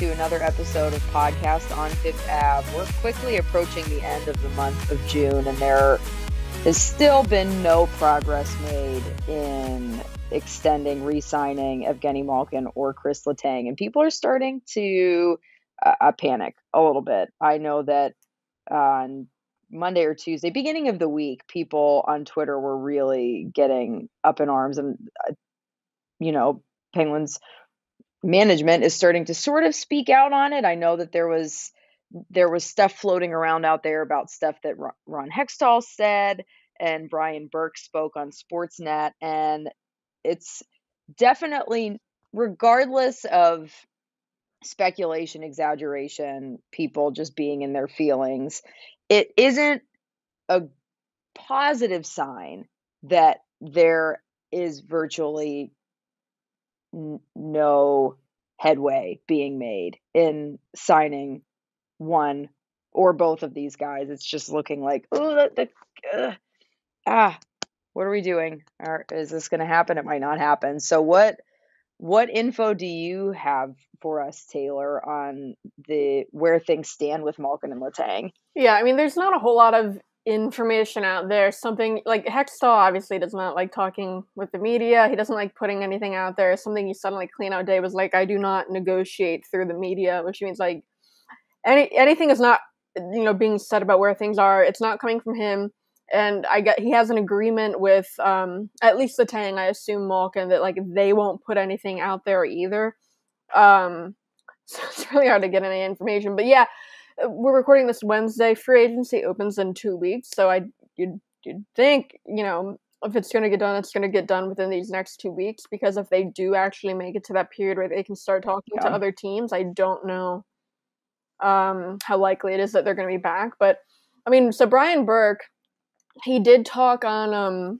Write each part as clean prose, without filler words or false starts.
to another episode of Podcast on Fifth Ave. We're quickly approaching the end of the month of June, and there has still been no progress made in extending, re-signing Evgeni Malkin or Kris Letang, and people are starting to panic a little bit. I know that on Monday or Tuesday, beginning of the week, people on Twitter were really getting up in arms, and Penguins management is starting to sort of speak out on it. I know that there was stuff floating around out there about stuff that Ron Hextall said and Brian Burke spoke on Sportsnet, and it's definitely, regardless of speculation, exaggeration, people just being in their feelings, it isn't a positive sign that there is virtually no headway being made in signing one or both of these guys. It's just looking like, what are we doing? Or is this going to happen? It might not happen. So what info do you have for us, Taylor, on where things stand with Malkin and Letang? Yeah, I mean, there's not a whole lot of information out there. Something like Hextall obviously does not like talking with the media. He doesn't like putting anything out there. Something he said on like Clean Out Day was like, I do not negotiate through the media, which means like anything is not, being said about where things are. It's not coming from him. And he has an agreement with at least Letang, I assume Malkin, that like they won't put anything out there either. So it's really hard to get any information. But yeah, we're recording this Wednesday. Free agency opens in 2 weeks, so you'd think, if it's going to get done, it's going to get done within these next 2 weeks, because if they do actually make it to that period where they can start talking to other teams, I don't know how likely it is that they're going to be back. But I mean, so Brian Burke, he did talk on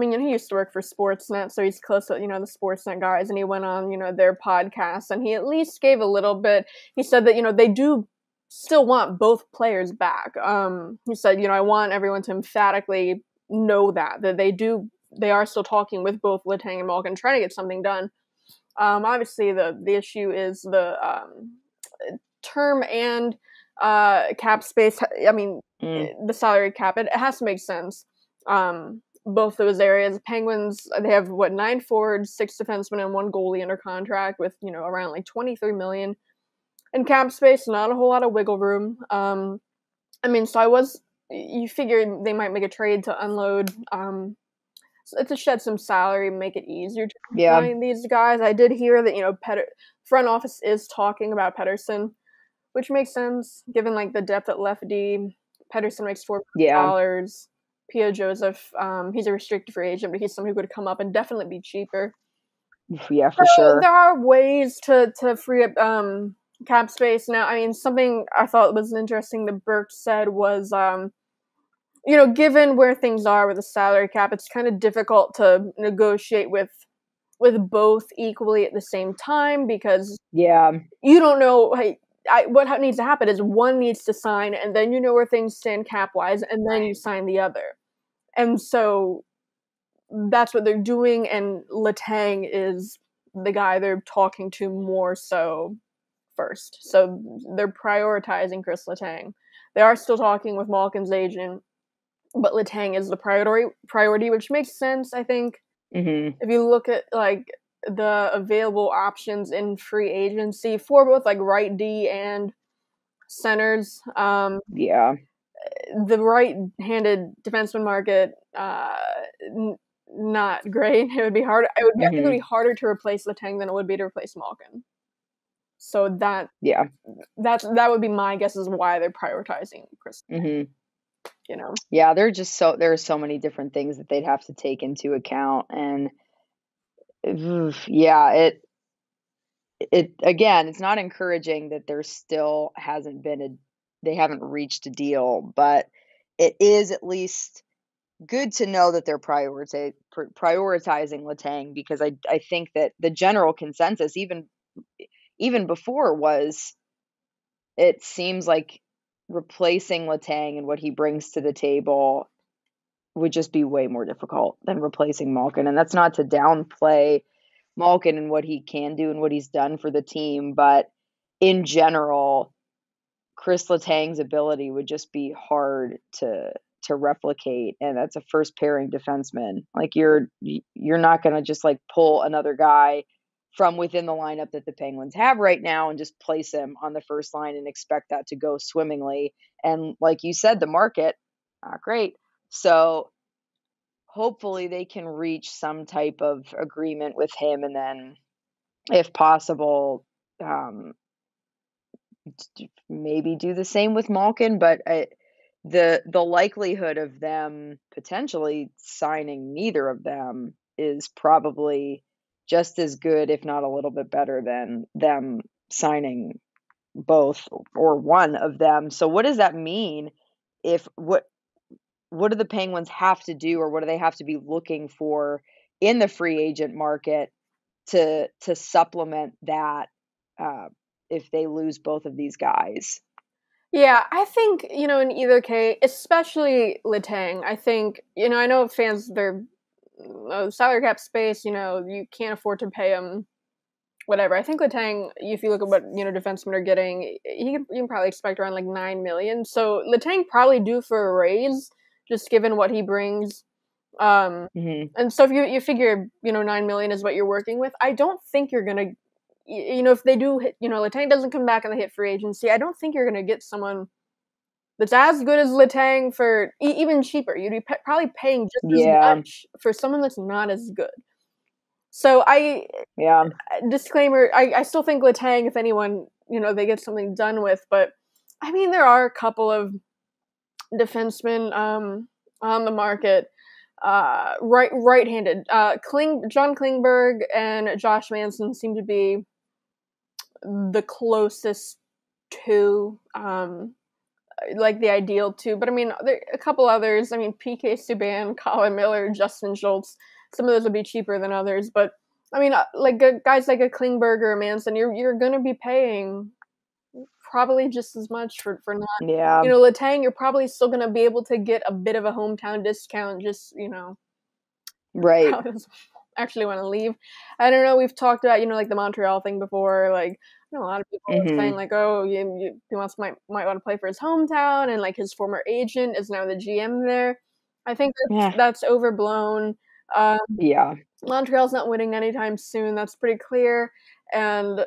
he used to work for Sportsnet, so he's close to, the Sportsnet guys, and he went on, their podcast, and he at least gave a little bit. He said that, they do still want both players back. He said, I want everyone to emphatically know that they are still talking with both Letang and Malkin, trying to get something done. Obviously the issue is the term and cap space. I mean, the salary cap, it has to make sense. Both those areas. Penguins, they have 9 forwards, 6 defensemen, and 1 goalie under contract with, around like $23 million in cap space. Not a whole lot of wiggle room. You figure they might make a trade to unload, to shed some salary, make it easier to find these guys. I did hear that, front office is talking about Pettersson, which makes sense given like the depth at left D. Pettersson makes $4 million. Pio Joseph, he's a restricted free agent, but he's someone who could come up and definitely be cheaper. Yeah, for sure. There are ways to free up cap space. Now, I mean, something I thought was interesting that Burke said was, given where things are with the salary cap, it's kind of difficult to negotiate with both equally at the same time, because you don't know. What needs to happen is one needs to sign, and then you know where things stand cap-wise, and then you sign the other. And so that's what they're doing, and Letang is the guy they're talking to more so first. So they're prioritizing Kris Letang. They are still talking with Malkin's agent, but Letang is the priority, which makes sense, I think. Mm-hmm. If you look at like the available options in free agency for both like right D and centers. The right-handed defenseman market, not great. It would be hard. I think it would be harder to replace Letang than it would be to replace Malkin. So that would be my guess as why they're prioritizing Kris. Yeah, there are so many different things that they'd have to take into account, and it again, it's not encouraging that there still hasn't been they haven't reached a deal, but it is at least good to know that they're prioritizing Letang, because I think that the general consensus, even before, was it seems like replacing Letang and what he brings to the table would just be way more difficult than replacing Malkin. And that's not to downplay Malkin and what he can do and what he's done for the team, but in general, Kris Letang's ability would just be hard to replicate, and that's a first pairing defenseman. Like you're not going to just like pull another guy from within the lineup that the Penguins have right now and just place him on the first line and expect that to go swimmingly. And like you said, the market, not great. So hopefully they can reach some type of agreement with him, and then if possible, maybe do the same with Malkin. But the likelihood of them potentially signing neither of them is probably just as good, if not a little bit better, than them signing both or one of them. So what does that mean? If what do the Penguins have to do, or what do they have to be looking for in the free agent market to supplement that if they lose both of these guys? Yeah, I think, in either case, especially Letang, I think, I know fans, they're salary cap space, you can't afford to pay him whatever. I think Letang, if you look at what, defensemen are getting, you can probably expect around like $9 million. So Letang probably due for a raise, just given what he brings. And so if you figure, $9 million is what you're working with, I don't think you're going to, if they do hit, Letang doesn't come back and they hit free agency, I don't think you're going to get someone that's as good as Letang for even cheaper. You'd be probably paying just as much for someone that's not as good. So disclaimer, I still think Letang, if anyone, they get something done with, but I mean, there are a couple of defensemen on the market, right-handed. John Klingberg and Josh Manson seem to be the closest to, like the ideal two. But I mean, there are a couple others. I mean, PK Subban, Colin Miller, Justin Schultz. Some of those would be cheaper than others. But I mean, like guys like a Klingberg or a Manson, you're going to be paying probably just as much for not. Yeah. Letang, you're probably still going to be able to get a bit of a hometown discount. Just right. Actually want to leave. I don't know. We've talked about like the Montreal thing before. Like a lot of people are saying like, oh, he might want to play for his hometown, and like his former agent is now the GM there. I think that's overblown. Montreal's not winning anytime soon. That's pretty clear. And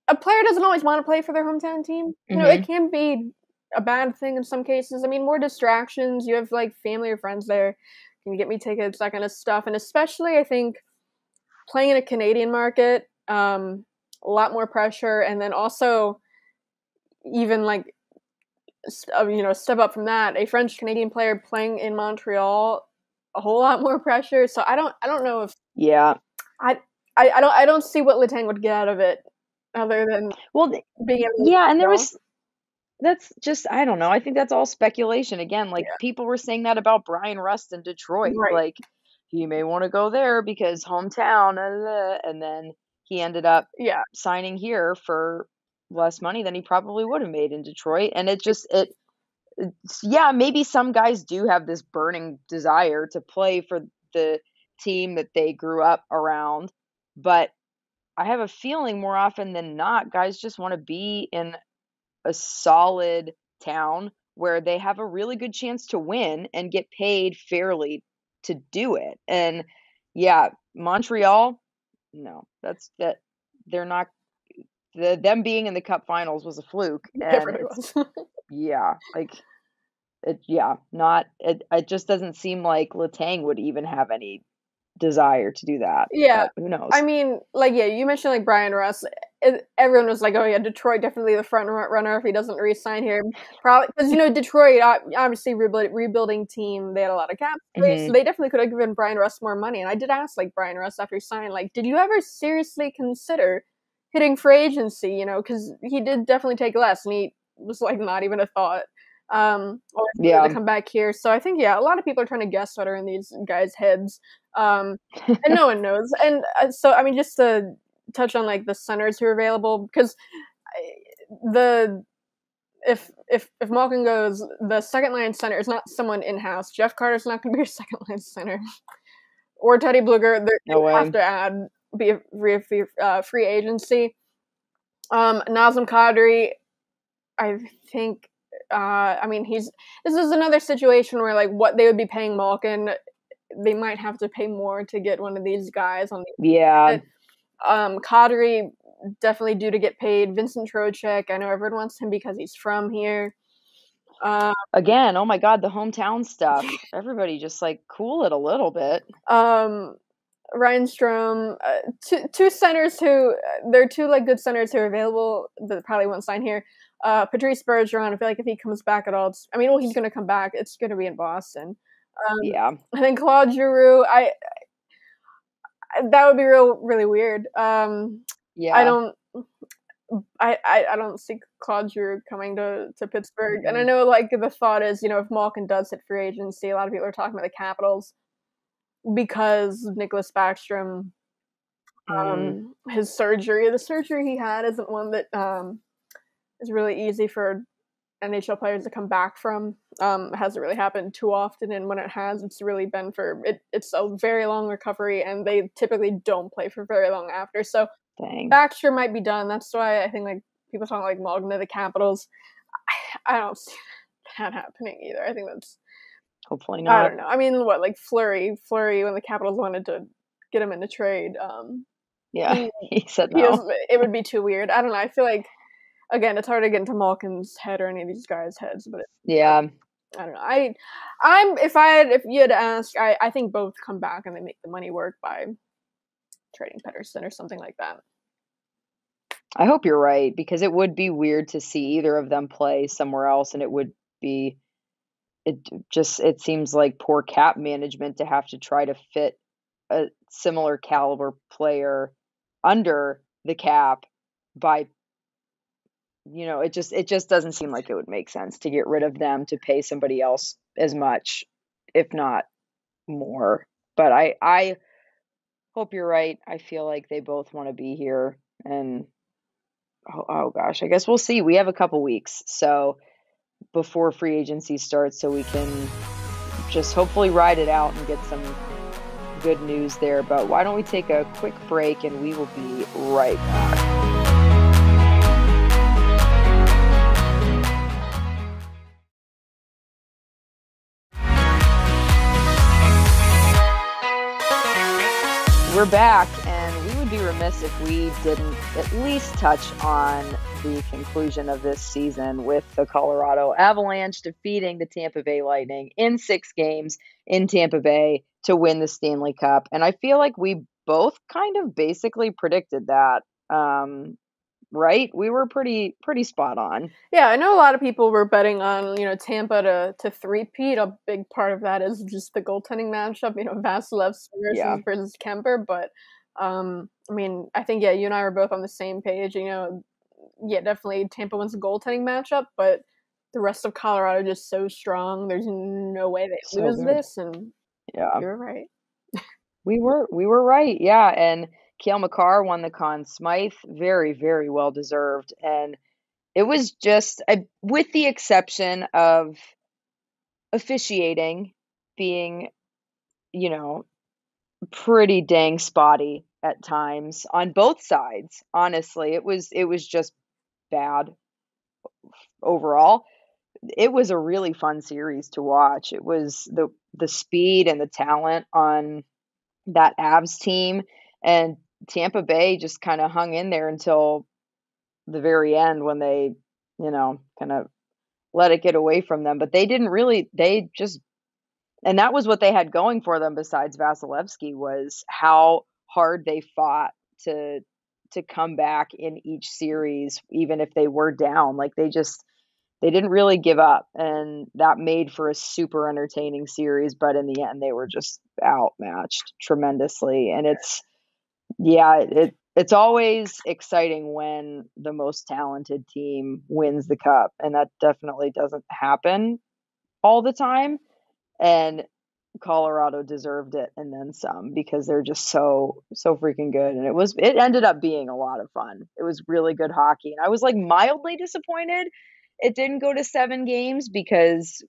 a player doesn't always want to play for their hometown team. It can be a bad thing in some cases. I mean, more distractions. You have like family or friends there. Can you get me tickets, that kind of stuff. And especially, I think, playing in a Canadian market, a lot more pressure. And then also, even like, step up from that, a French-Canadian player playing in Montreal, a whole lot more pressure. So I don't know if... Yeah. I don't see what Letang would get out of it, other than being able to... Yeah, and that's just, I don't know. I think that's all speculation. Again, like people were saying that about Brian Rust in Detroit. Right. Like, he may want to go there because hometown, and then he ended up signing here for less money than he probably would have made in Detroit. And maybe some guys do have this burning desire to play for the team that they grew up around. But I have a feeling more often than not, guys just want to be in a solid town where they have a really good chance to win and get paid fairly to do it. And Montreal, no, they're not. Them being in the Cup Finals was a fluke, and it just doesn't seem like Letang would even have any desire to do that. But who knows? I mean, you mentioned like Brian Rust. Everyone was like, oh yeah, Detroit definitely the front runner if he doesn't re-sign here. Probably because Detroit, obviously rebuilding team, they had a lot of cap space, so they definitely could have given Brian Rust more money. And I did ask like Brian Rust after he signed, like, did you ever seriously consider hitting free agency? Because he did definitely take less, and he was like not even a thought. To come back here. So I think a lot of people are trying to guess what are in these guys' heads, and no one knows. And so I mean, just to touch on like the centers who are available, because if Malkin goes, the second line center is not someone in house. Jeff Carter's not going to be your second line center, or Teddy Bluger. They have to be a free agency. Nazem Kadri, I think, this is another situation where, like, what they would be paying Malkin, they might have to pay more to get one of these guys on the Yeah. Kadri, definitely due to get paid. Vincent Trocheck, I know everyone wants him because he's from here. Again, oh my God, the hometown stuff. Everybody just like cool it a little bit. Ryan Strome, two centers who there are two like good centers who are available that probably won't sign here. Patrice Bergeron, I feel like if he comes back at all, he's going to come back. It's going to be in Boston. Yeah. I think Claude Giroux, that would be really weird. Yeah. I don't see Claude Giroux coming to Pittsburgh. And I know, like, the thought is, if Malkin does hit free agency, a lot of people are talking about the Capitals because of Nicholas Backstrom, his surgery. The surgery he had isn't one that is really easy for NHL players to come back from. It hasn't really happened too often, and when it has, it's really been it's a very long recovery, and they typically don't play for very long after. So Dang. Baxter might be done. That's why I think, like, people talking like Malkin to the Capitals. I don't see that happening either. I think that's hopefully not. I don't know. I mean, what, like Fleury when the Capitals wanted to get him in a trade. Yeah, he said no. It would be too weird. I don't know. I feel like, again, it's hard to get into Malkin's head or any of these guys' heads, but yeah, I don't know. If you had to ask, I think both come back and they make the money work by trading Pettersson or something like that. I hope you're right, because it would be weird to see either of them play somewhere else, and it seems like poor cap management to have to try to fit a similar caliber player under the cap by, it just doesn't seem like it would make sense to get rid of them to pay somebody else as much, if not more. But I hope you're right. I feel like they both want to be here, and oh gosh, I guess we'll see. We have a couple weeks so before free agency starts, so we can just hopefully ride it out and get some good news there. But why don't we take a quick break, and we will be right back. We're back, and we would be remiss if we didn't at least touch on the conclusion of this season with the Colorado Avalanche defeating the Tampa Bay Lightning in 6 games in Tampa Bay to win the Stanley Cup. And I feel like we both kind of basically predicted that, right? We were pretty spot on. Yeah, I know a lot of people were betting on, Tampa to three-peat. A big part of that is just the goaltending matchup, Vasilevskiy versus Kemper. But, I think, you and I were both on the same page. Definitely Tampa wins the goaltending matchup, but the rest of Colorado just so strong. There's no way they lose this, and you're right. We were right, yeah. And Cale Makar won the Conn Smythe, very, very well deserved. And it was just, with the exception of officiating being, pretty dang spotty at times on both sides. Honestly, it was just bad overall. It was a really fun series to watch. It was the speed and the talent on that Avs team, and Tampa Bay just kind of hung in there until the very end when they, kind of let it get away from them. But and that was what they had going for them besides Vasilevskiy, was how hard they fought to come back in each series, even if they were down. Like they didn't really give up, and that made for a super entertaining series. But in the end, they were just outmatched tremendously. And it's always exciting when the most talented team wins the cup, and that definitely doesn't happen all the time. And Colorado deserved it and then some, because they're just so freaking good. And it ended up being a lot of fun. It was really good hockey, and I was like mildly disappointed it didn't go to 7 games, because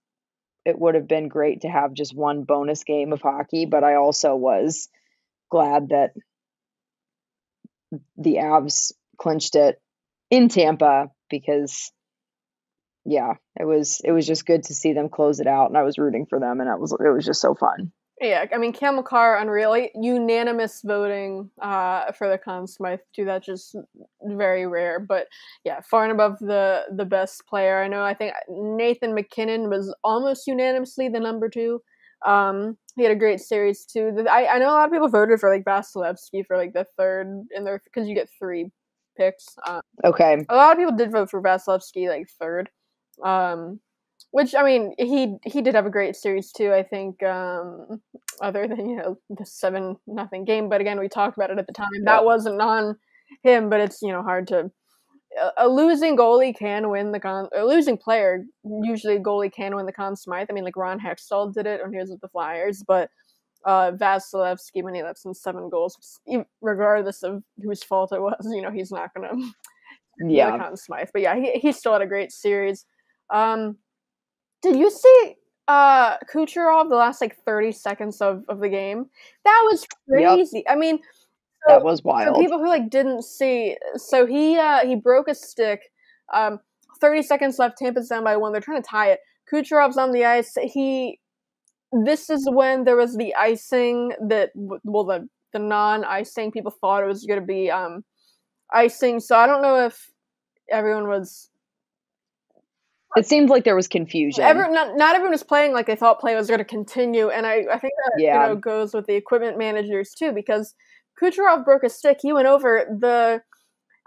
it would have been great to have just one bonus game of hockey. But I also was glad that the Avs clinched it in Tampa because yeah, it was just good to see them close it out, and I was rooting for them, and it was just so fun. Yeah, I mean, Cam Makar, unreal. Unanimous voting for the Conn Smythe too. That's just very rare. But yeah, far and above the best player. I think Nathan McKinnon was almost unanimously the number 2. He had a great series too. I know a lot of people voted for like Vasilevsky for like the third in there because you get 3 picks. Okay. A lot of people did vote for Vasilevsky like third. Which, I mean, he did have a great series too, I think, other than, the 7-0 game. But again, we talked about it at the time. Yep. That wasn't on him, but it's, hard to... A losing goalie can win a losing player, usually a goalie can win the Conn Smythe. I mean, like Ron Hextall did it when he was with the Flyers, but Vasilevsky, when he lets in 7 goals, regardless of whose fault it was, he's not going to win the Conn Smythe. But yeah, he still had a great series. Did you see Kucherov the last 30 seconds of the game? That was crazy. Yep. I mean, that was wild. For people who didn't see, so he broke a stick. 30 seconds left. Tampa's down by 1. They're trying to tie it. Kucherov's on the ice. This is when there was the icing that the non-icing people thought it was going to be icing. So I don't know if everyone was. It seemed like there was confusion. Not everyone was playing like they thought play was going to continue, and I think that goes with the equipment managers too, because Kucherov broke a stick. He went over the.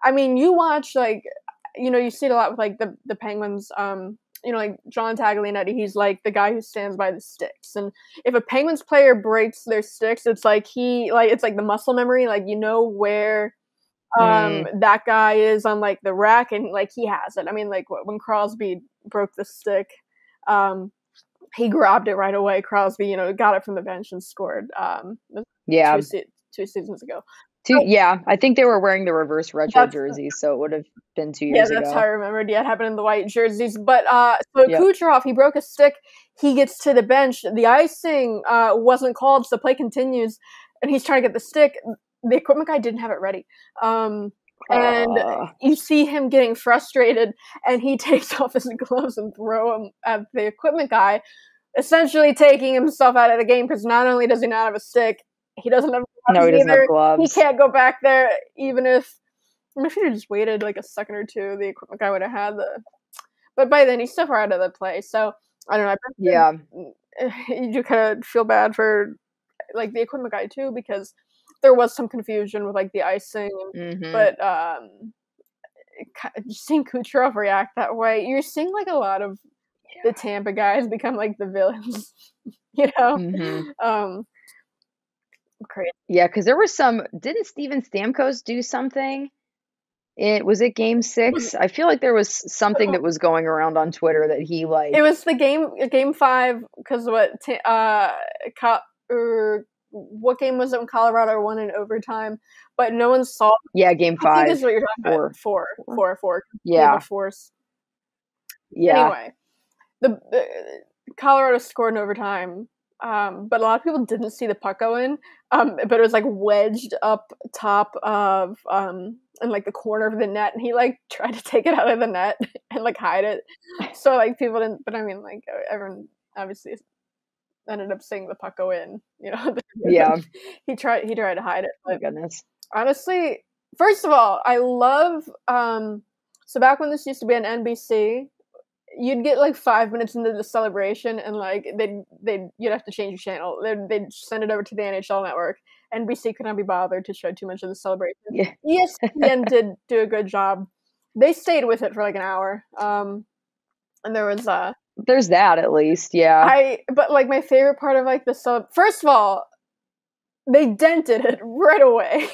I mean, you watch you see it a lot with the Penguins. Like John Taglianetti, he's like the guy who stands by the sticks, and if a Penguins player breaks their sticks, it's like it's like the muscle memory, where. That guy is on the rack and he has it. I mean, when Crosby broke the stick, he grabbed it right away. Crosby, got it from the bench and scored. Two seasons ago. I think they were wearing the reverse retro jerseys, so it would have been 2 years ago. Yeah, that's how I remembered. Yeah, it happened in the white jerseys. But Kucherov, he broke a stick. He gets to the bench. The icing wasn't called, so play continues, and he's trying to get the stick. The equipment guy didn't have it ready. And you see him getting frustrated, and he takes off his gloves and throw them at the equipment guy, essentially taking himself out of the game, because not only does he not have a stick, he doesn't have gloves. No, he doesn't have gloves. He can't go back there, even if he had just waited a second or two, the equipment guy would have had the... But by then, he's still far out of the play, so, I don't know. You do kind of feel bad for, the equipment guy, too, because... There was some confusion with the icing, but seeing Kucherov react that way, you're seeing a lot of the Tampa guys become the villains, Crazy. Yeah, because there was some. Didn't Steven Stamkos do something? Was it Game 6? I feel like there was something that was going around on Twitter that he It was the game 5 because what game was it when Colorado won in overtime? But no one saw. Yeah, game 5. I think is what you're talking about. 4. Yeah. Force. Yeah. Anyway, the Colorado scored in overtime, but a lot of people didn't see the puck go in. But it was wedged up top of in the corner of the net, and he tried to take it out of the net and hide it. So people didn't. But I mean, everyone obviously ended up seeing the puck go in, Yeah. he tried to hide it. Oh goodness. Honestly, first of all, I love so back when this used to be on NBC, you'd get 5 minutes into the celebration and you'd have to change your channel. They'd send it over to the NHL network. NBC could not be bothered to show too much of the celebration. Yeah. ESPN did do a good job. They stayed with it for an hour. And there was there's that at least, yeah. But my favorite part of the first of all, they dented it right away.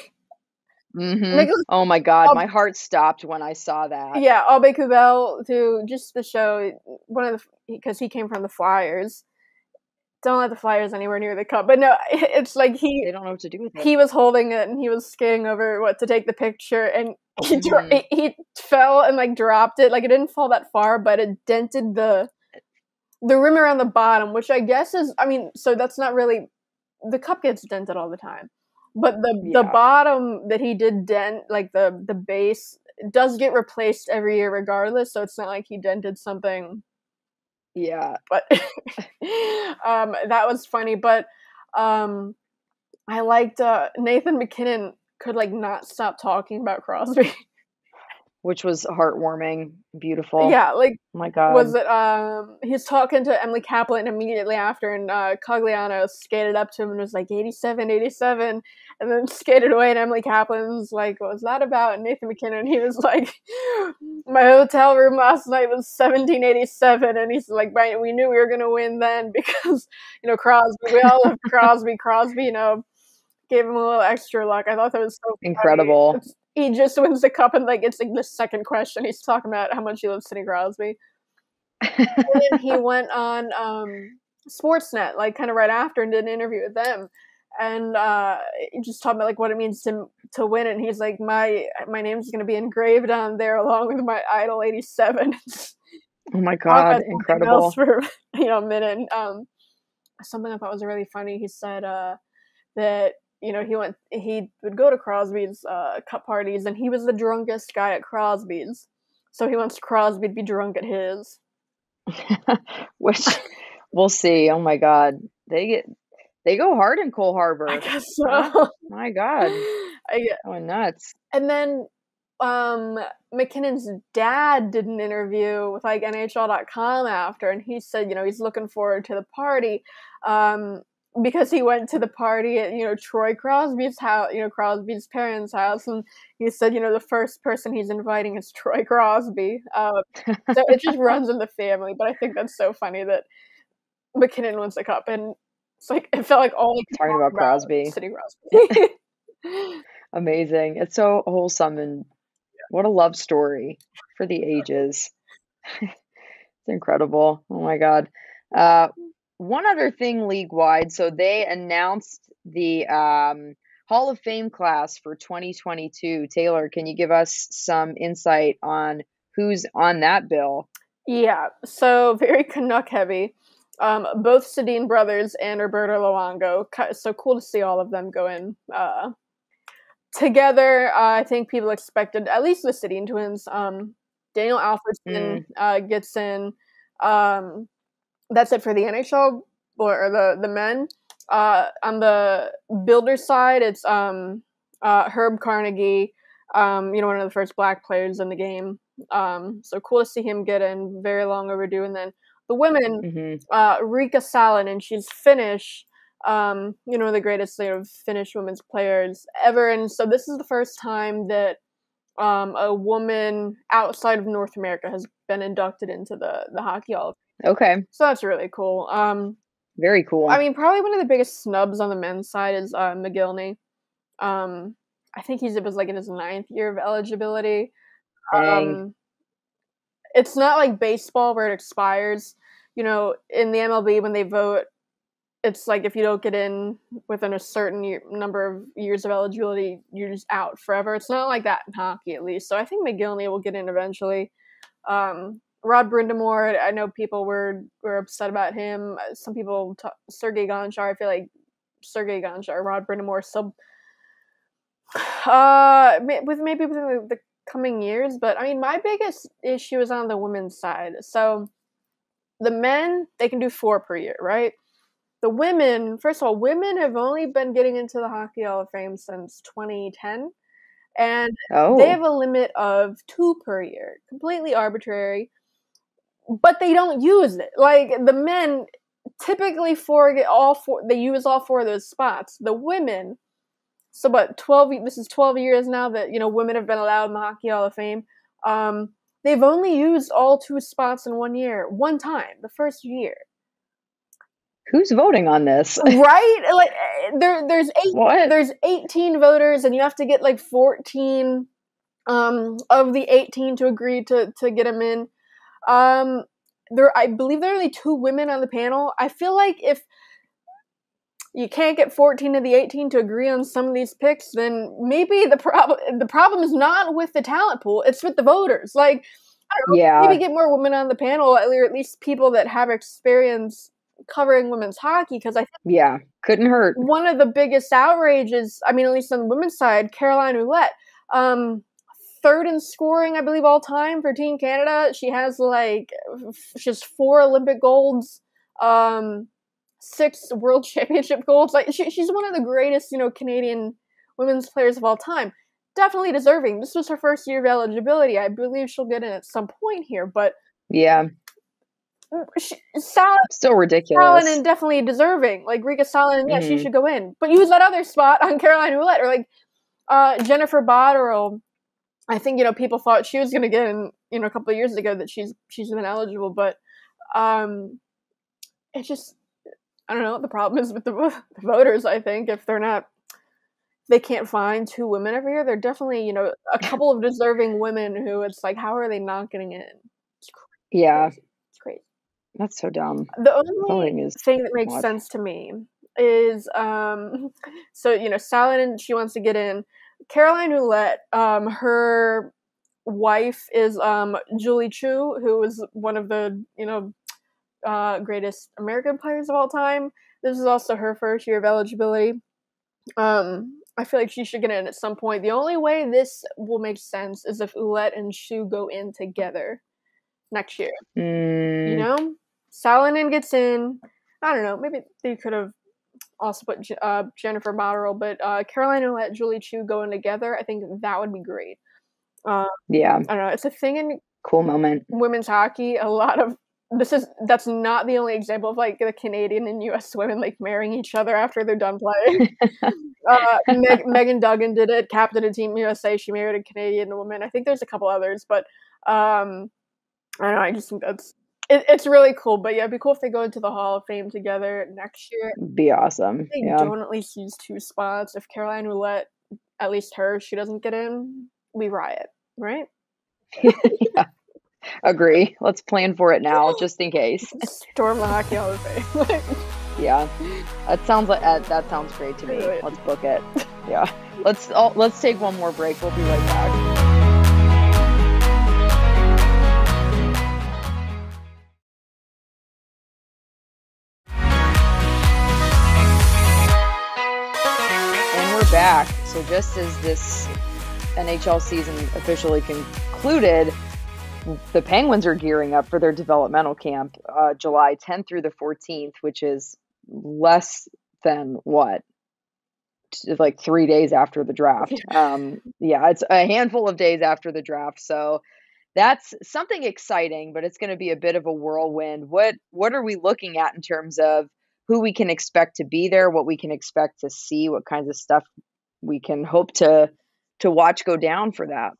Oh my god, my heart stopped when I saw that. Yeah, Abe Kubel, to just the show, because he came from the Flyers. Don't let the Flyers anywhere near the cup. But no, it's they don't know what to do with it. He was holding it and he was skating over to take the picture, and he fell and dropped it. It didn't fall that far, but it dented the rim around the bottom, which I guess is, so that's not really, the cup gets dented all the time, but the bottom that he did dent, the base, does get replaced every year regardless, so it's not like he dented something. Yeah. But that was funny. But I liked Nathan MacKinnon could like not stop talking about Crosby. Which was heartwarming, beautiful. Yeah, like, oh my God. Was it he's talking to Emily Kaplan immediately after, and Cogliano skated up to him and was like 87, 87, and then skated away, and Emily Kaplan's like, what was that about? And Nathan MacKinnon, he was like, my hotel room last night was 1787, and he's like, we knew we were gonna win then because, you know, Crosby, we all love Crosby, you know, gave him a little extra luck. I thought that was so incredible. He just wins the cup, and like it's like the second question he's talking about how much he loves Sidney Crosby. And then he went on Sportsnet like kind of right after and did an interview with them, and he just talking about like what it means to win it. And he's like, my name's going to be engraved on there along with my idol 87. Oh my God, incredible. For a minute. Something I thought was really funny. He said that, you know, he would go to Crosby's cup parties, and he was the drunkest guy at Crosby's. So he wants Crosby to be drunk at his. Which we'll see. Oh my God. They go hard in Cole Harbor. I guess so. Oh my God. Going nuts. And then McKinnon's dad did an interview with like NHL.com after, and he said, you know, he's looking forward to the party. Because he went to the party at, you know, Troy Crosby's house, you know, Crosby's parents' house, and he said, you know, the first person he's inviting is Troy Crosby. So it just runs in the family. But I think that's so funny that MacKinnon wins the cup, and it's like it felt like all talking about Crosby, Sidney Crosby. Amazing! It's so wholesome, and what a love story for the ages. It's incredible. Oh my God. One other thing league-wide, so they announced the Hall of Fame class for 2022. Taylor, can you give us some insight on who's on that bill? Yeah, so very Canuck heavy. Both Sedin brothers and Roberto Luongo. So cool to see all of them go in together. I think people expected, at least the Sedin twins. Daniel Alfredsson gets in. That's it for the NHL or the men. On the builder side, it's Herb Carnegie, you know, one of the first black players in the game. So cool to see him get in, very long overdue. And then the women, Rika Salonen, she's Finnish, you know, one of the greatest Finnish women's players ever. And so this is the first time that a woman outside of North America has been inducted into the Hockey Hall of Fame. Okay. So that's really cool. Very cool. I mean, probably one of the biggest snubs on the men's side is McGillney. I think he was like in his 9th year of eligibility. It's not like baseball where it expires. You know, in the MLB when they vote, it's like if you don't get in within a certain number of years of eligibility, you're just out forever. It's not like that in hockey, at least. So I think McGillney will get in eventually. Rod Brindamore, I know people were upset about him. Some people, Sergei Gonchar, I feel like Sergei Gonchar, Rod Brindamore, maybe within the coming years. But I mean, my biggest issue is on the women's side. So the men, they can do 4 per year, right? The women, first of all, women have only been getting into the Hockey Hall of Fame since 2010. And they have a limit of 2 per year. Completely arbitrary. But they don't use it. Like, the men typically they use all 4 of those spots. The women, so what, this is 12 years now that, you know, women have been allowed in the Hockey Hall of Fame. They've only used all 2 spots in 1 year, one time, the first year. Who's voting on this? Right? Like, there's 18 voters, and you have to get like 14 of the 18 to agree to get them in. I believe there are only 2 women on the panel. I feel like if you can't get 14 of the 18 to agree on some of these picks, then maybe the problem is not with the talent pool, it's with the voters. Like, I don't know, maybe get more women on the panel, or at least people that have experience covering women's hockey, because I think couldn't hurt. One of the biggest outrages, I mean, at least on the women's side, Caroline Ouellette, third in scoring, I believe, all time for Team Canada. She has 4 Olympic golds, 6 World Championship golds. Like she's one of the greatest, Canadian women's players of all time. Definitely deserving. This was her first year of eligibility. I believe she'll get in at some point here, but yeah, still ridiculous. Salonen definitely deserving. Like Rika Salonen, yeah, she should go in. But use that other spot on Caroline Ouellette, or like Jennifer Botterill. I think people thought she was going to get in, a couple of years ago that she's been eligible, but it's just, I don't know what the problem is with the voters. I think if they can't find 2 women every year, they're definitely a couple of deserving women who it's like, how are they not getting in? It's crazy. Yeah, it's crazy. That's so dumb. The only thing that makes sense to me is so Salonen, she wants to get in. Caroline Ouellette, her wife is Julie Chu, who is one of the greatest American players of all time. This is also her first year of eligibility. I feel like she should get in at some point. The only way this will make sense is if Ouellette and Chu go in together next year. Salonen gets in. I don't know. Maybe they could have also put Jennifer Botterill, but Caroline Ouellette, Julie Chu going together, I think that would be great. Yeah. I don't know. It's a thing in cool moment. Women's hockey. A lot of that's not the only example of like the Canadian and U.S. women like marrying each other after they're done playing. Megan Duggan did it. Captain of Team USA. She married a Canadian woman. I think there's a couple others, but I don't know. I just think it's really cool. But yeah, it'd be cool if they go into the Hall of Fame together next year. Be awesome. They don't at least use 2 spots. If Caroline Ouellette, at least she doesn't get in, we riot, right? Yeah. Agree. Let's plan for it now, just in case. Storm the Hockey Hall of Fame. Yeah, that sounds great to me. Let's book it. Yeah, let's take one more break. We'll be right back. And we're back. So just as this NHL season officially concluded, the Penguins are gearing up for their developmental camp, July 10th through the 14th, which is less than like 3 days after the draft. Yeah, it's a handful of days after the draft. So that's something exciting, but it's going to be a bit of a whirlwind. What are we looking at in terms of who we can expect to be there, what we can expect to see, what kinds of stuff we can hope to watch go down for that?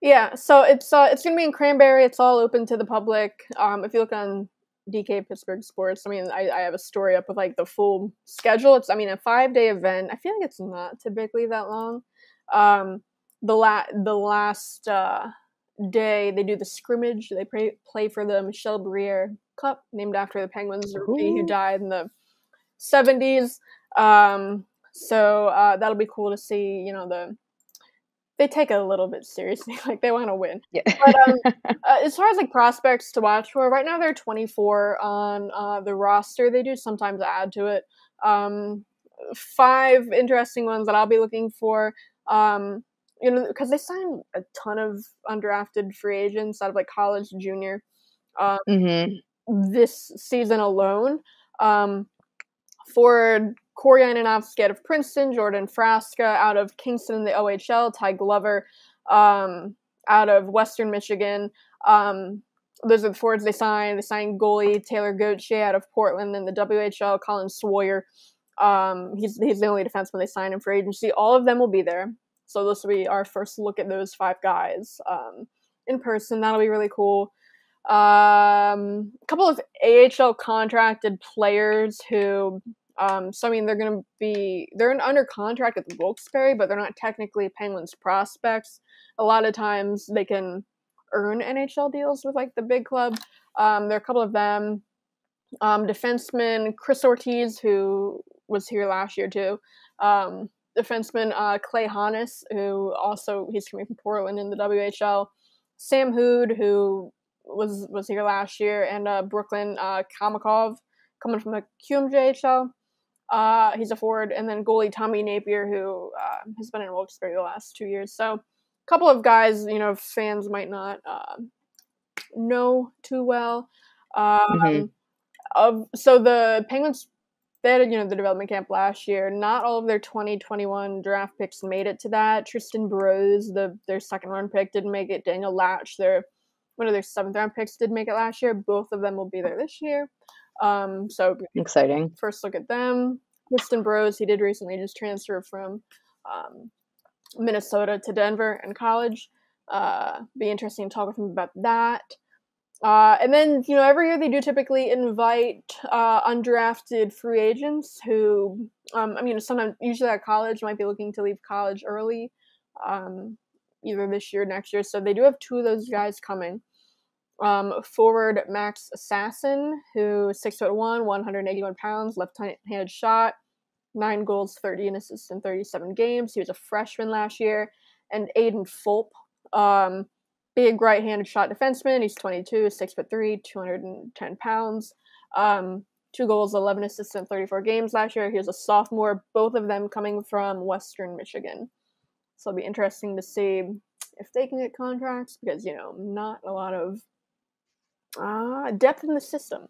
Yeah, so it's going to be in Cranberry. It's all open to the public. If you look on DK Pittsburgh Sports, I mean, I have a story up with like the full schedule. It's, a 5-day event. I feel like it's not typically that long. The last day they do the scrimmage. They play for the Michelle Briere Cup, named after the Penguins rookie who died in the 70s. So that'll be cool to see. They take it a little bit seriously, like they want to win. Yeah. But as far as like prospects to watch for, right now there are 24 on the roster. They do sometimes add to it. 5 interesting ones that I'll be looking for. Because they signed a ton of undrafted free agents out of like college, junior, this season alone. For Corey Ioannowski out of Princeton, Jordan Frasca out of Kingston in the OHL, Ty Glover out of Western Michigan. Those are the forwards they signed. They signed goalie Taylor Gauthier out of Portland in the WHL, Colin Sawyer. He's the only defenseman they signed in for agency. All of them will be there. So this will be our first look at those 5 guys in person. That'll be really cool. A couple of AHL contracted players who they're under contract with Wilkes-Barre, but they're not technically Penguins prospects. A lot of times they can earn NHL deals with like the big club. There are a couple of them. Defenseman Chris Ortiz, who was here last year too. Defenseman Clay Hannes, who also he's coming from Portland in the WHL. Sam Hood, who was here last year, and Brooklyn Kamakov, coming from the QMJHL. He's a forward, and then goalie Tommy Napier, who has been in Wilkes-Barre the last 2 years. So couple of guys, fans might not know too well. So the Penguins, they had, the development camp last year. Not all of their 2021 draft picks made it to that. Tristan Burroughs, their second round pick, didn't make it. Daniel Latch, one of their seventh round picks, did make it last year. Both of them will be there this year. So exciting. First look at them. Tristan Burroughs, he did recently just transfer from Minnesota to Denver in college. Be interesting to talk with him about that. And then, every year they do typically invite undrafted free agents who, sometimes, usually at college, might be looking to leave college early, either this year or next year. So they do have two of those guys coming. Forward Max Assassin, who is 6'1", 181 pounds, left-handed shot, 9 goals, 13 assists in 37 games. He was a freshman last year. And Aiden Fulp, big right-handed shot defenseman. He's 22, 6'3", 210 pounds. 2 goals, 11 assists in 34 games last year. He was a sophomore, both of them coming from Western Michigan. So it'll be interesting to see if they can get contracts because, not a lot of depth in the system.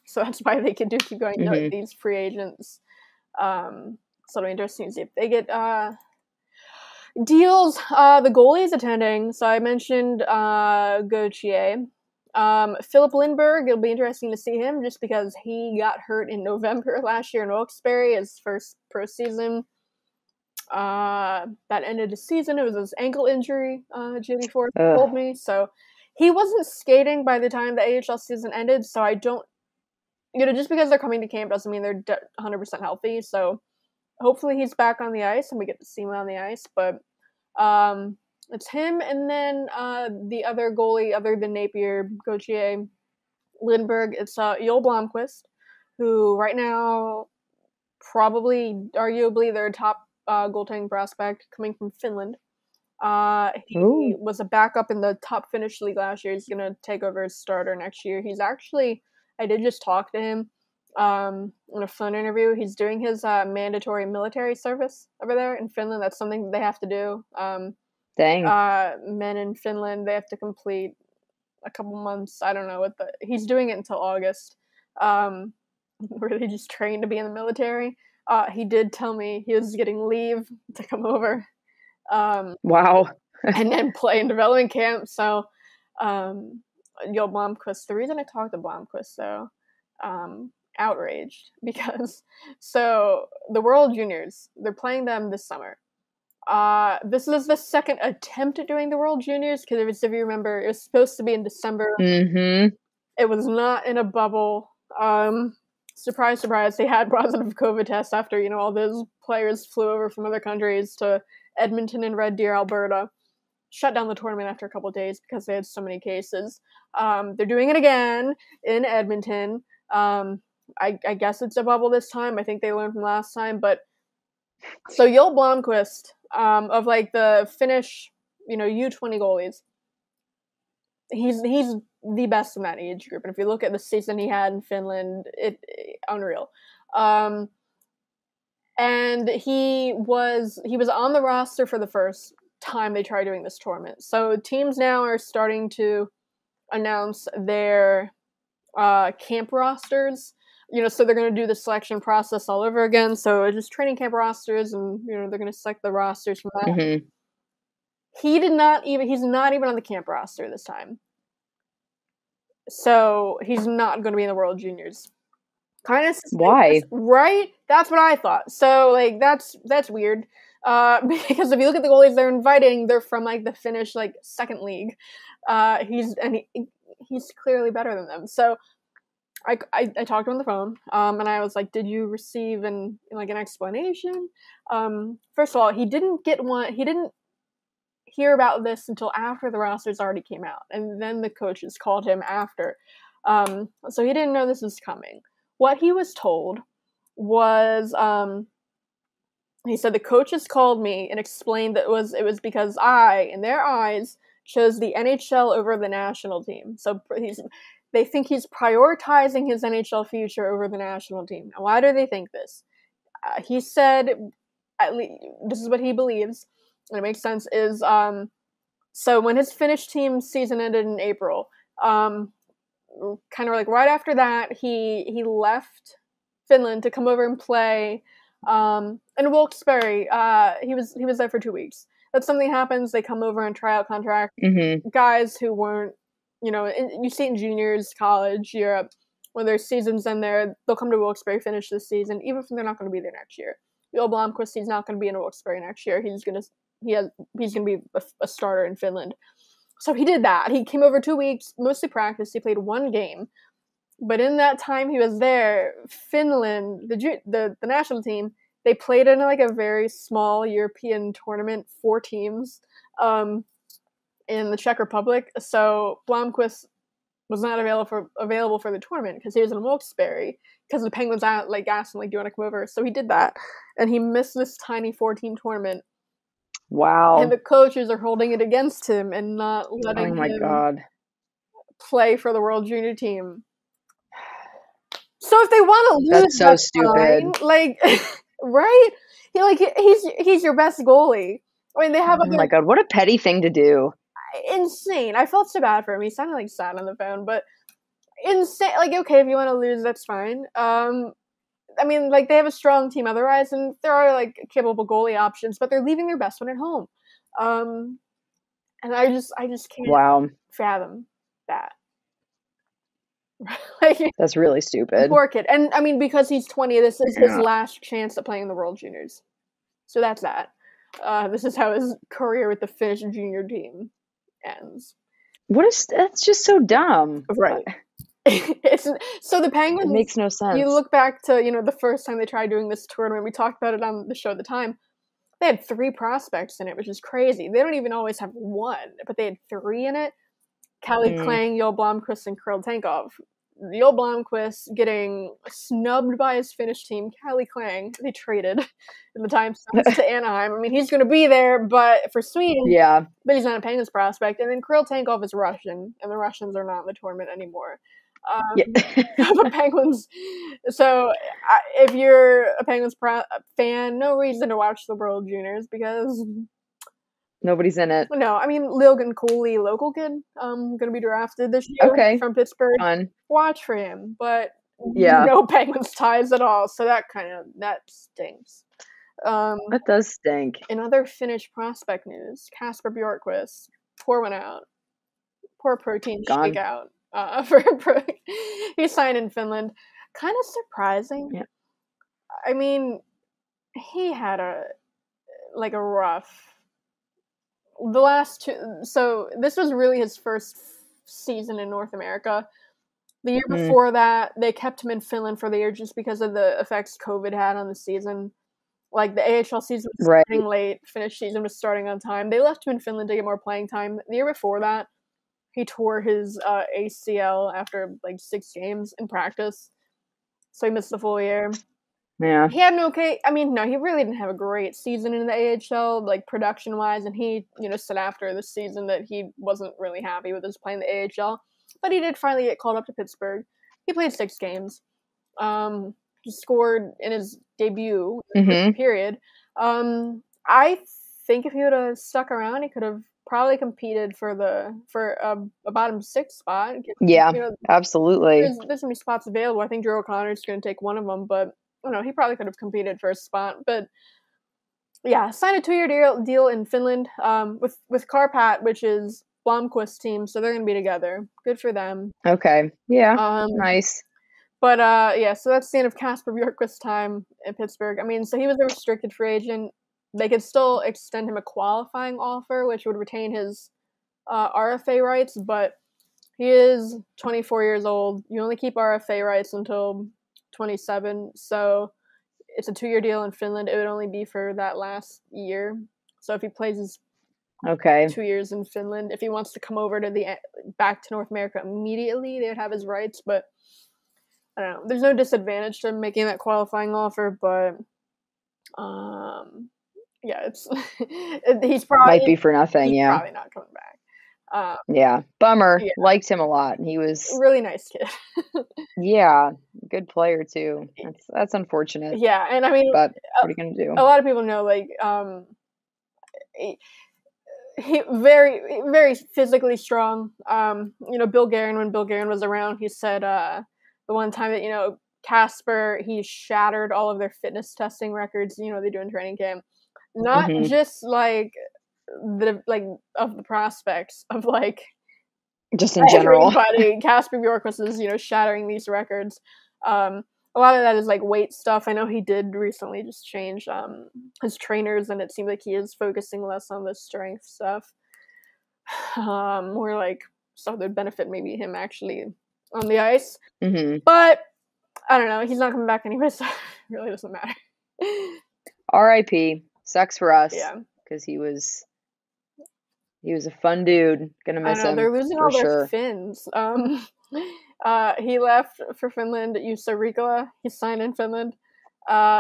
So that's why they can keep going these free agents. So it'll be interesting to see if they get deals. The goalie's attending. So I mentioned Gauthier. Philip Lindbergh, it'll be interesting to see him just because he got hurt in November last year in Wilkes-Barre, his first pro season. That ended the season. It was his ankle injury, Jimmy Ford told me. So he wasn't skating by the time the AHL season ended, so I don't, just because they're coming to camp doesn't mean they're 100% healthy. So hopefully he's back on the ice and we get to see him on the ice. But it's him, and then the other goalie, other than Napier, Gauthier, Lindbergh, it's Joel Blomqvist, who right now probably, arguably, their top goaltending prospect coming from Finland. He was a backup in the top Finnish league last year. He's going to take over as starter next year. He's actually, I did just talk to him in a phone interview. He's doing his mandatory military service over there in Finland. That's something that they have to do. Dang. Men in Finland, they have to complete a couple months. I don't know he's doing it until August. Where they just train to be in the military. He did tell me he was getting leave to come over. Wow. And then play in development camp. So, Joel Blomqvist, the reason I talked to Blomqvist, though, outraged, because, so, the World Juniors, they're playing them this summer. This is the second attempt at doing the World Juniors, because if you remember, it was supposed to be in December. Mm-hmm. It was not in a bubble. Surprise, surprise, they had positive COVID tests after, all those players flew over from other countries to Edmonton and Red Deer, Alberta. Shut down the tournament after a couple of days because they had so many cases. They're doing it again in Edmonton. I guess it's a bubble this time. I think they learned from last time. But so Joel Blomqvist, of the Finnish, U20 goalies, he's the best in that age group. And if you look at the season he had in Finland, unreal. And he was on the roster for the first time they tried doing this tournament. So teams now are starting to announce their camp rosters. So they're going to do the selection process all over again. So just training camp rosters, and they're going to select the rosters from that. Mm-hmm. He's not even on the camp roster this time. So he's not going to be in the World Juniors. Kind of why, right? That's what I thought. So that's weird. Because if you look at the goalies they're inviting, they're from the Finnish second league. He's clearly better than them. So I talked to him on the phone, and I was like, "Did you receive an explanation?" First of all, he didn't get one. He didn't hear about this until after the rosters already came out, and then the coaches called him after. So he didn't know this was coming. What he was told was, he said the coaches called me and explained that it was because I, in their eyes, chose the NHL over the national team. So they think he's prioritizing his NHL future over the national team. Now, why do they think this? He said, at least this is what he believes, and it makes sense, is So when his Finnish team season ended in April, kind of like right after that, he left Finland to come over and play in Wilkes-Barre. He was there for 2 weeks. That's something happens. They come over on tryout contract. Mm-hmm. Guys who weren't, you see it in juniors, college, Europe, when their seasons end there, they'll come to Wilkes-Barre, finish this season, even if they're not going to be there next year. Joel Blomqvist, he's not going to be in Wilkes-Barre next year. He's going to be a starter in Finland. So he did that. He came over 2 weeks, mostly practiced. He played 1 game. But in that time he was there, Finland, the national team, they played in like a very small European tournament, 4 teams, in the Czech Republic. So Blomqvist was not available for the tournament because he was in Wilkes-Barre, because the Penguins asked him, do you want to come over? So he did that, and he missed this tiny 4-team tournament. Wow. And the coaches are holding it against him and not letting him play for the World Junior team. So if they want to lose, that's so stupid. Fine. Right? He's your best goalie. I mean, they have. Oh my god, what a petty thing to do! Insane. I felt so bad for him. He sounded sad on the phone, but insane. Okay, if you want to lose, that's fine. I mean, they have a strong team otherwise, and there are capable goalie options, but they're leaving their best one at home. And I just can't fathom that. That's really stupid. Poor kid. And I mean, because he's 20, this is his last chance at playing the World Juniors. So that's that. This is how his career with the Finnish junior team ends. That's just so dumb. Right. So the Penguins, it makes no sense. You look back to, the first time they tried doing this tournament, we talked about it on the show at the time. They had 3 prospects in it, which is crazy. They don't even always have 1, but they had 3 in it. Calle Clang, Joel Blomqvist, and Kirill Tankov. Joel Blomqvist getting snubbed by his Finnish team. Calle Clang, they traded in the time to Anaheim. I mean, he's going to be there, but for Sweden, but he's not a Penguins prospect. And then Kirill Tankov is Russian, and the Russians are not in the tournament anymore. The Penguins. So if you're a Penguins fan, no reason to watch the World Juniors because nobody's in it. No, I mean, Logan Cooley, local kid, going to be drafted this year from Pittsburgh. Fun. Watch for him, but no Penguins ties at all. So that stinks. That does stink. In other Finnish prospect news, Kasper Bjorkqvist, pour one out. Poor protein shake out. He signed in Finland. Kind of surprising. Yeah. I mean, he had a rough. The last 2, so this was really his first season in North America. The year before that, they kept him in Finland for the year just because of the effects COVID had on the season. The AHL season was starting late, Finnish season was starting on time. They left him in Finland to get more playing time. The year before that, he tore his ACL after 6 games in practice, so he missed the full year. Yeah. He had he really didn't have a great season in the AHL, production-wise, and he, said after the season that he wasn't really happy with his play in the AHL, but he did finally get called up to Pittsburgh. He played 6 games. He scored in his debut period. I think if he would have stuck around, he could have probably competed for a bottom 6 spot. Yeah, absolutely. There's so many spots available. I think Drew O'Connor's going to take one of them, but he probably could have competed for a spot. But yeah, signed a 2-year deal in Finland with Karpat, which is Blomqvist's team, so they're going to be together. Good for them. Okay, yeah, nice. But so that's the end of Kasper Bjorkqvist's time in Pittsburgh. I mean, so he was a restricted free agent. They could still extend him a qualifying offer, which would retain his RFA rights, but he is 24 years old. You only keep RFA rights until 27, so it's a 2-year deal in Finland. It would only be for that last year. So if he plays his 2 years in Finland, if he wants to come over to back to North America immediately, they would have his rights. But I don't know. There's no disadvantage to making that qualifying offer, but it's he's probably might be for nothing. He's probably not coming back. Bummer. Yeah. Liked him a lot. He was a really nice kid. Yeah, good player too. That's unfortunate. Yeah, and I mean, but what are you gonna do? A lot of people know he very, very physically strong. When Bill Guerin was around, he said the one time that Casper, he shattered all of their fitness testing records. They do in training camp, not just like of the prospects of like just in general. Everybody, Casper Bjorkquist is shattering these records. A lot of that is like weight stuff. I know he did recently just change his trainers, and it seemed like he is focusing less on the strength stuff, more like stuff that would benefit maybe him actually on the ice. But I don't know. He's not coming back anyway, so it really doesn't matter. R.I.P. Sucks for us. Yeah, because he was a fun dude. Gonna miss him. They're losing all their Finns. He left for Finland. Juuso Riikola, he signed in Finland.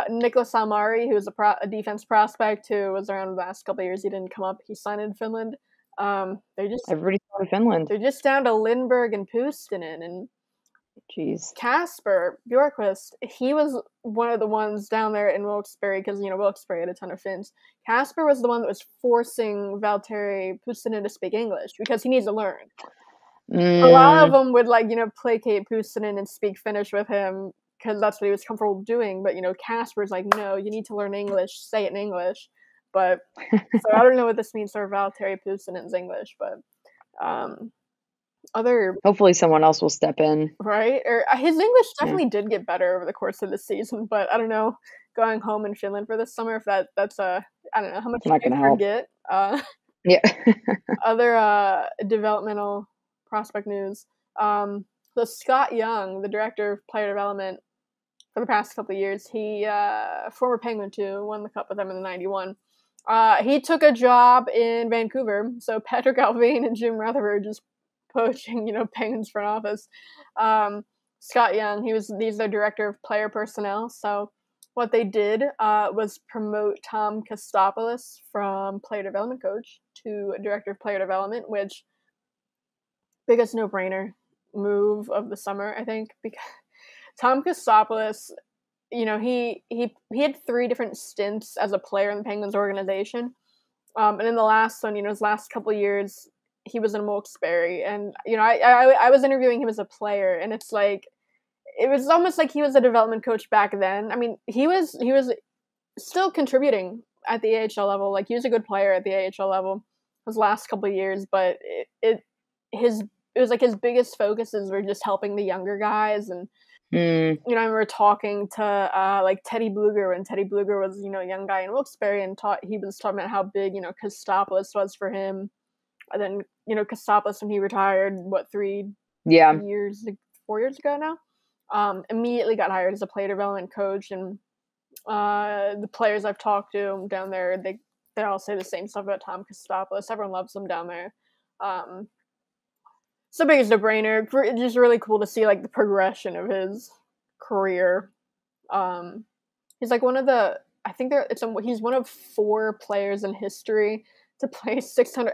Nicholas Almari, who was a defense prospect who was around the last couple of years, he didn't come up. He signed in Finland. Everybody's going to Finland. They're just down to Lindbergh and Puustinen, and jeez. Casper Bjorkquist, he was one of the ones down there in Wilkes-Barre because Wilkes-Barre had a ton of Finns. Casper was the one that was forcing Valtteri Puustinen to speak English because he needs to learn. A lot of them would placate Puustinen and speak Finnish with him because that's what he was comfortable doing. But Casper's like, no, you need to learn English. Say it in English. But so I don't know what this means for Valtteri Puustinen's English, but hopefully someone else will step in, right? Or his English definitely did get better over the course of the season, but I don't know. Going home in Finland for this summer, if that's I don't know how much you can forget. Other developmental prospect news. So Scott Young, the director of player development for the past couple of years, he former Penguin too, won the cup with them in the '91. He took a job in Vancouver. So Patrick Alvin and Jim Rutherford just poaching, Penguins front office. Scott Young, he's their director of player personnel. So what they did was promote Tom Kostopoulos from player development coach to director of player development, which biggest no-brainer move of the summer, I think, because Tom Kostopoulos, he had 3 different stints as a player in the Penguins organization, and in the last one, his last couple of years, he was in Wilkes-Barre, and I was interviewing him as a player, and it's like it was almost like he was a development coach back then. I mean, he was still contributing at the AHL level, like he was a good player at the AHL level his last couple of years, but it was like his biggest focuses were just helping the younger guys. And I remember talking to like Teddy Bluger when Teddy Bluger was a young guy in Wilkes-Barre, and he was talking about how big Kostopoulos was for him. And then Kostopoulos, when he retired 4 years ago now, immediately got hired as a player development coach. And the players I've talked to down there, they all say the same stuff about Tom Kostopoulos. Everyone loves him down there. It's the biggest no-brainer. It's just really cool to see like the progression of his career. He's like he's one of 4 players in history to play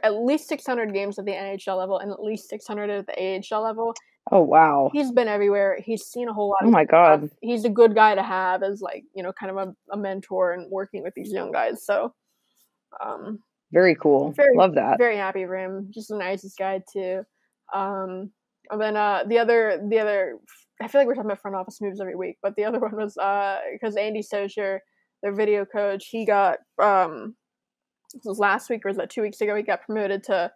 at least 600 games at the NHL level and at least 600 at the AHL level. Oh wow! He's been everywhere. He's seen a whole lot. Oh my god! Stuff. He's a good guy to have as kind of a mentor and working with these young guys. So, very cool. Love that. Very happy for him. Just the nicest guy too. And then the other I feel like we're talking about front office moves every week, but the other one was because Andy Socher, their video coach, he got this was last week or was that 2 weeks ago, he got promoted to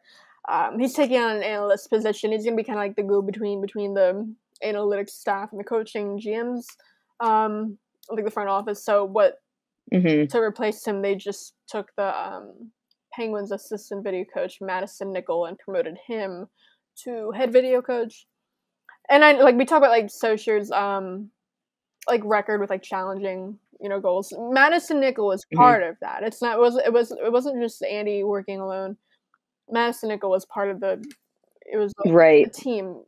he's taking on an analyst position. He's gonna be kind of like the go-between between the analytics staff and the coaching GMs, like the front office. So to replace him, they just took the Penguins assistant video coach Madison Nickel and promoted him to head video coach. And we talk about Socher's record with challenging goals. Madison Nickel was part of that. It wasn't just Andy working alone. Madison Nickel was part of the team,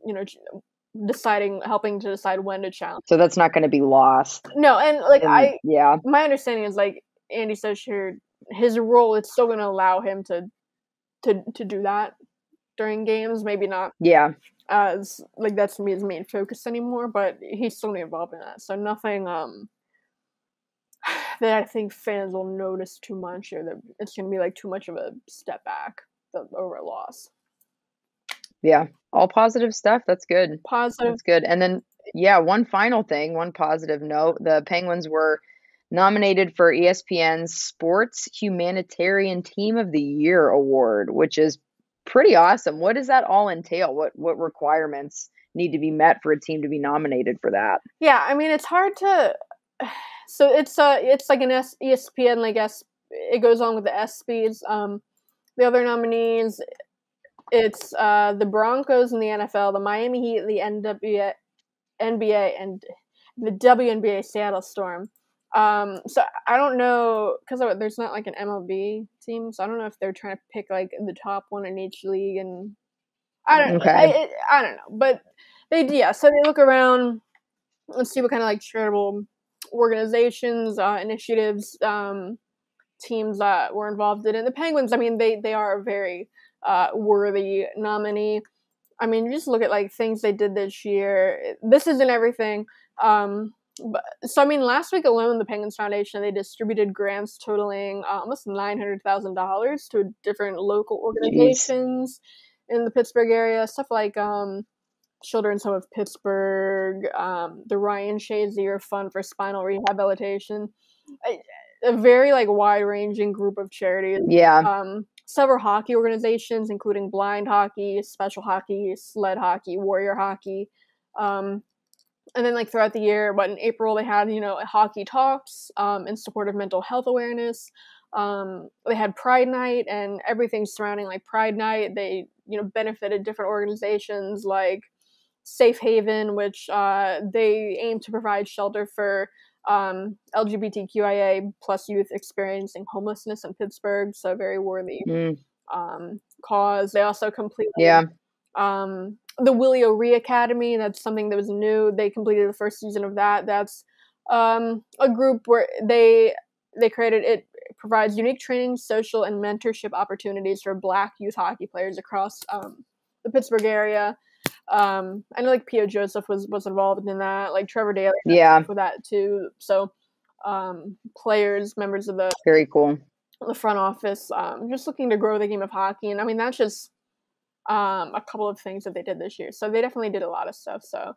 helping to decide when to challenge. So that's not going to be lost. No, and my understanding is Andy Socher, his role, it's still going to allow him to do that during games. Maybe not. Yeah. As that's his main focus anymore, but he's still involved in that. So nothing that I think fans will notice too much, or that it's going to be too much of a step back over a loss. Yeah, all positive stuff. That's good. Positive. That's good. And then, yeah, one final thing, one positive note. The Penguins were nominated for ESPN's Sports Humanitarian Team of the Year award, which is pretty awesome. What does that all entail? What requirements need to be met for a team to be nominated for that? Yeah, I mean, it's hard to. So it's like an ESPN, like it goes on with the ESPYs. The other nominees, it's the Broncos in the NFL, the Miami Heat, the NBA, and the WNBA Seattle Storm. So I don't know, because there's not like an MLB team, so I don't know if they're trying to pick like the top one in each league, and I don't know. I don't know, but so they look around and see what kind of like charitable organizations, initiatives, teams that were involved in it. The Penguins, I mean, they are a very worthy nominee. I mean, you just look at like things they did this year. This isn't everything. So I mean, last week alone, the Penguins Foundation, they distributed grants totaling almost $900,000 to different local organizations in the Pittsburgh area. Stuff like Children's Home of Pittsburgh, the Ryan Shazier Fund for Spinal Rehabilitation. A very like wide-ranging group of charities. Yeah. Several hockey organizations, including blind hockey, special hockey, sled hockey, warrior hockey. And then like throughout the year, but in April they had, hockey talks in support of mental health awareness. They had Pride Night and everything surrounding like Pride Night. They, benefited different organizations like Safe Haven, which they aim to provide shelter for LGBTQIA plus youth experiencing homelessness in Pittsburgh. So a very worthy cause. They also completed the Willie O'Ree Academy. That's something that was new. They completed the first season of that. That's a group where they created it. Provides unique training, social, and mentorship opportunities for Black youth hockey players across the Pittsburgh area. I know like Pio Joseph was involved in that, like Trevor Daley for that too. So players, members of the very cool, the front office, just looking to grow the game of hockey. And I mean, that's just a couple of things that they did this year. So they definitely did a lot of stuff. So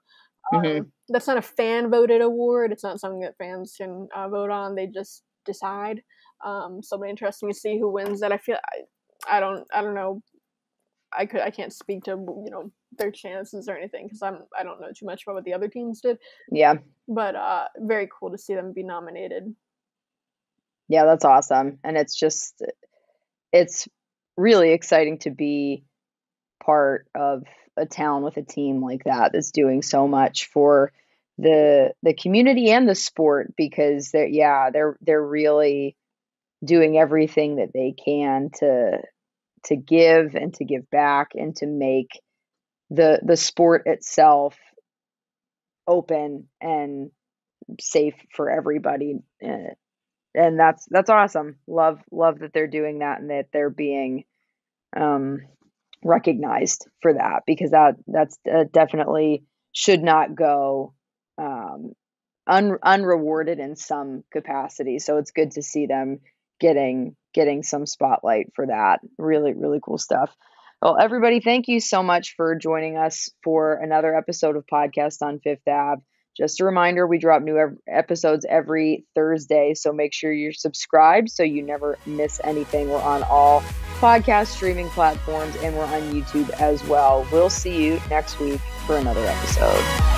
that's not a fan voted award. It's not something that fans can vote on. They just decide. So it'll be interesting to see who wins that. I feel I don't know. I can't speak to their chances or anything because I don't know too much about what the other teams did. Yeah. But very cool to see them be nominated. Yeah, that's awesome. And it's really exciting to be part of a town with a team like that that's doing so much for the community and the sport, because they're really doing everything that they can to give and to give back and to make the sport itself open and safe for everybody. And that's awesome. Love that they're doing that and that they're being recognized for that, because that's definitely should not go unrewarded in some capacity. So it's good to see them getting some spotlight for that. Really, really cool stuff. Well, everybody, thank you so much for joining us for another episode of Podcast on Fifth Ave. Just a reminder, we drop new episodes every Thursday, so make sure you're subscribed so you never miss anything. We're on all podcast streaming platforms, and we're on YouTube as well. We'll see you next week for another episode.